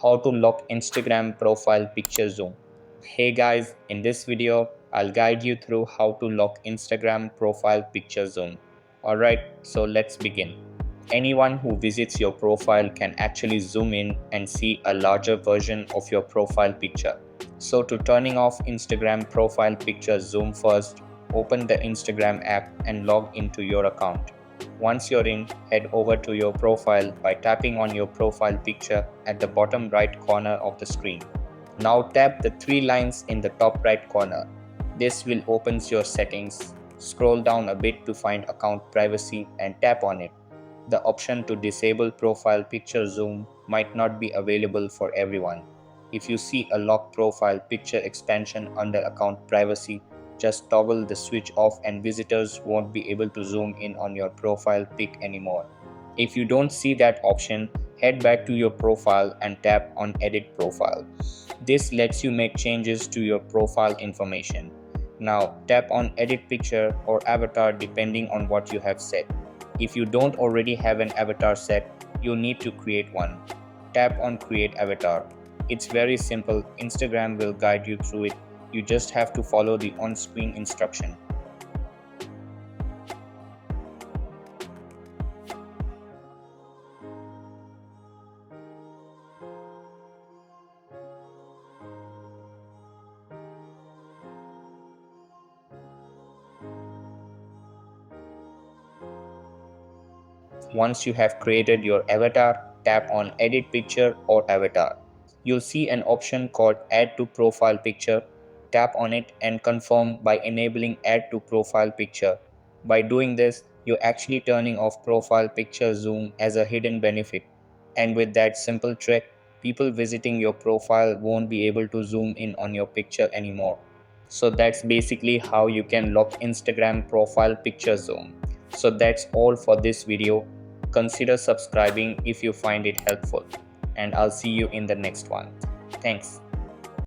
how to lock Instagram profile picture zoom. Hey guys, in this video, I'll guide you through how to lock Instagram profile picture zoom. Alright, so let's begin. Anyone who visits your profile can actually zoom in and see a larger version of your profile picture. So to turning off Instagram profile picture zoom, first, open the Instagram app and log into your account. Once you're in, head over to your profile by tapping on your profile picture at the bottom right corner of the screen. Now tap the three lines in the top right corner. This will open your settings. Scroll down a bit to find account privacy and tap on it. The option to disable profile picture zoom might not be available for everyone. If you see a lock profile picture expansion under account privacy, just toggle the switch off and visitors won't be able to zoom in on your profile pic anymore. If you don't see that option, head back to your profile and tap on Edit Profile. This lets you make changes to your profile information. Now tap on Edit Picture or Avatar depending on what you have set. If you don't already have an avatar set, you need to create one. Tap on Create Avatar. It's very simple. Instagram will guide you through it. You just have to follow the on-screen instruction. Once you have created your avatar, tap on Edit Picture or Avatar. You'll see an option called Add to Profile Picture. Tap on it and confirm by enabling Add to Profile Picture. By doing this, you're actually turning off profile picture zoom as a hidden benefit. And with that simple trick, people visiting your profile won't be able to zoom in on your picture anymore. So that's basically how you can lock Instagram profile picture zoom. So that's all for this video. Consider subscribing if you find it helpful, and I'll see you in the next one. Thanks.